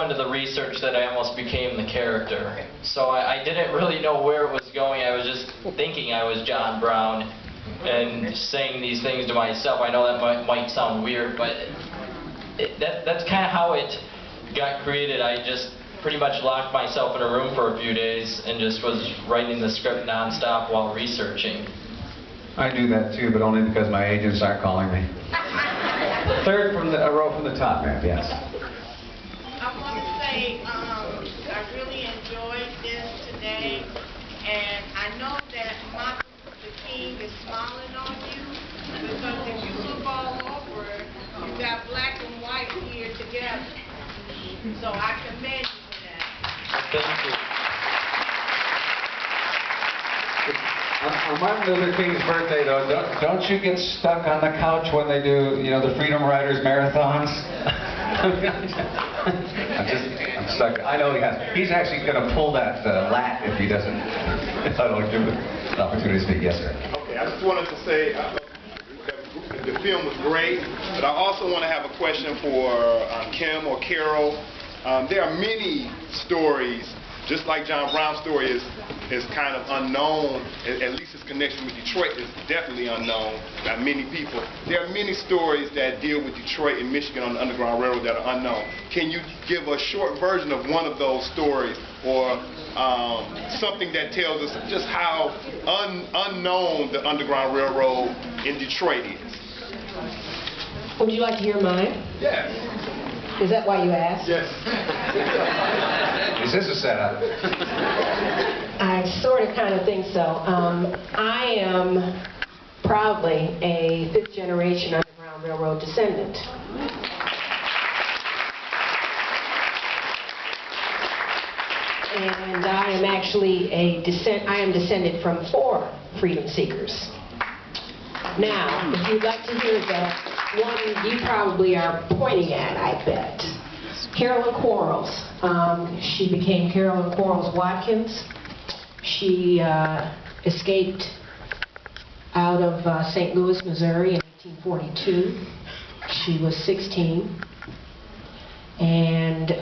into the research that I almost became the character. So I didn't really know where it was going. I was just thinking I was John Brown and saying these things to myself. I know that might sound weird, but that's kind of how it got created. I just pretty much locked myself in a room for a few days and just was writing the script nonstop while researching. I do that too, but only because my agents aren't calling me. Third from a row from the top, ma'am. Yes. I want to say I really enjoyed this today, and I know that Martin Luther King is smiling on you, because if you look all over, you got black and white here together. So I commend you for that. Thank you. On Martin Luther King's birthday, though, don't you get stuck on the couch when they do, you know, the Freedom Riders marathons? I'm stuck. I know he's actually going to pull that lat if he doesn't. If I don't give him an opportunity to speak. Yes, sir. Okay, I just wanted to say that the film was great, but I also want to have a question for Kim or Carol. There are many stories, just like John Brown's story is kind of unknown, at least his connection with Detroit is definitely unknown by many people. There are many stories that deal with Detroit and Michigan on the Underground Railroad that are unknown. Can you give a short version of one of those stories, or something that tells us just how unknown the Underground Railroad in Detroit is? Would you like to hear mine? Yes. Is that why you asked? Yes. Is this a setup? I sort of kind of think so. I am proudly a fifth-generation Underground Railroad descendant. And I am actually I am descended from 4 freedom seekers. Now, if you'd like to hear the one you probably are pointing at, I bet. Caroline Quarles. She became Caroline Quarles Watkins. She escaped out of St. Louis, Missouri in 1842. She was 16. And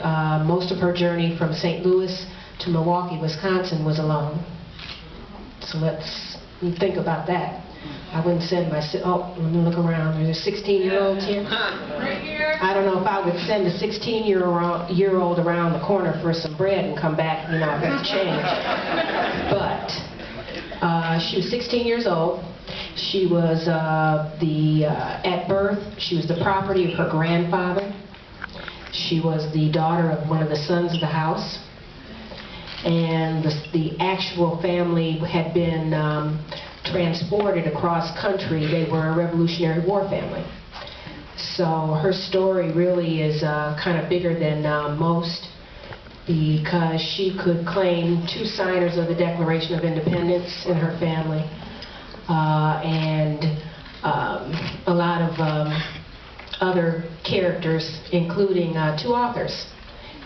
most of her journey from St. Louis to Milwaukee, Wisconsin was alone. So let's think about that. I wouldn't send my, oh, let me look around. There's a 16-year-old here. I don't know if I would send a 16-year-old around the corner for some bread and come back, you know, with change. But she was 16 years old. She was at birth, she was the property of her grandfather. She was the daughter of one of the sons of the house. And the actual family had been transported across country. They were a Revolutionary War family. So her story really is kind of bigger than most, because she could claim 2 signers of the Declaration of Independence in her family, and a lot of other characters, including 2 authors,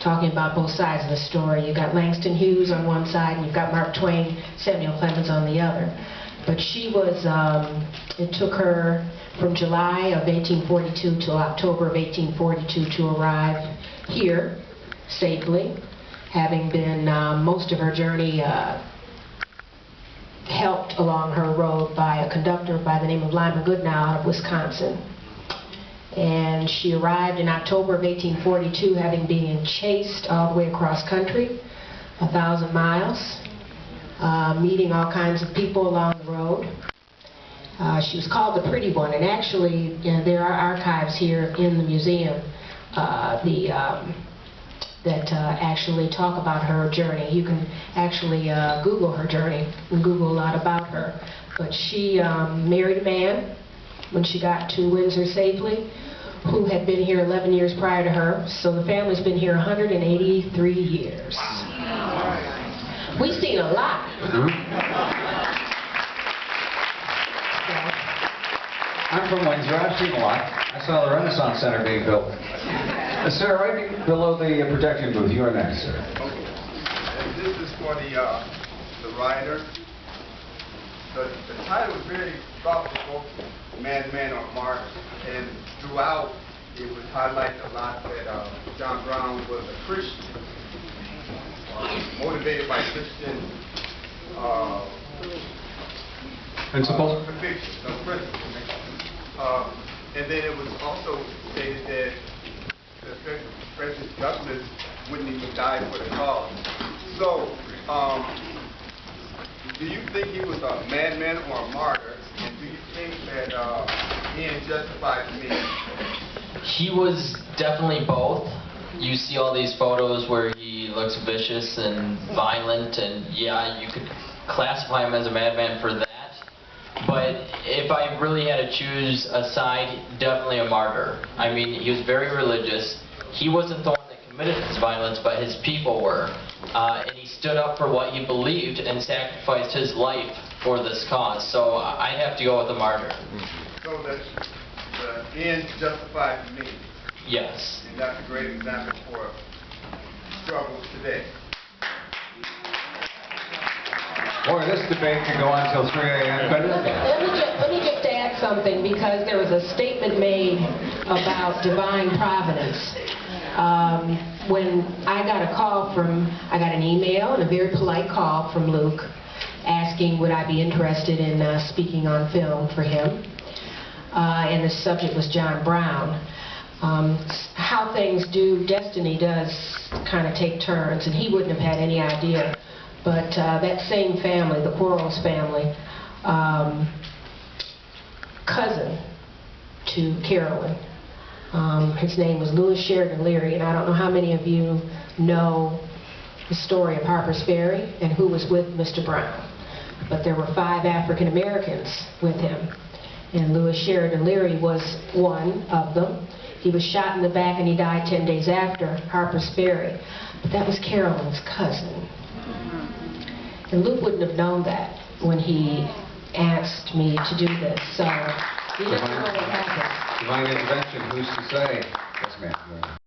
talking about both sides of the story. You've got Langston Hughes on one side, and you've got Mark Twain, Samuel Clemens on the other. But she was, it took her from July of 1842 till October of 1842 to arrive here safely, having been most of her journey helped along her road by a conductor by the name of Lyman Goodnow out of Wisconsin. And she arrived in October of 1842, having been chased all the way across country, 1,000 miles. Meeting all kinds of people along the road. She was called the Pretty One, and actually there are archives here in the museum that actually talk about her journey. You can actually Google her journey and Google a lot about her. But she married a man when she got to Windsor safely, who had been here 11 years prior to her. So the family's been here 183 years. We've seen a lot. I'm from Windsor. I've seen a lot. I saw the Renaissance Center being built. Sir, right below the projection booth. You are next, sir. Okay. And this is for the writer. The title is very thought-provoking, Madman or Martyr. And throughout it was highlighted a lot that John Brown was a Christian, motivated by Christian Principles? convictions, principles. And then it was also stated that President Douglas wouldn't even die for the cause. So, do you think he was a madman or a martyr? And do you think that he ain't justified to me? He was definitely both. You see all these photos where he looks vicious and violent, and yeah, you could classify him as a madman for that. But if I really had to choose a side, definitely a martyr. I mean, he was very religious. He wasn't the one that committed this violence, but his people were. And he stood up for what he believed and sacrificed his life for this cause. So I'd have to go with a martyr. So that the end justified to me. Yes. And that's a great example for struggles today. Boy, this debate could go on till 3 a.m. Let me just add something, because there was a statement made about divine providence. When I got an email and a very polite call from Luke asking would I be interested in speaking on film for him. And the subject was John Brown. How things do, destiny does kind of take turns, and he wouldn't have had any idea. But that same family, the Quarles family, cousin to Caroline, his name was Louis Sheridan Leary, and I don't know how many of you know the story of Harper's Ferry and who was with Mr. Brown. But there were 5 African Americans with him, and Louis Sheridan Leary was one of them. He was shot in the back and he died 10 days after Harper's Ferry. But that was Caroline's cousin. And Luke wouldn't have known that when he asked me to do this. So he doesn't know what happened. Divine intervention, who's to say? Yes, ma'am.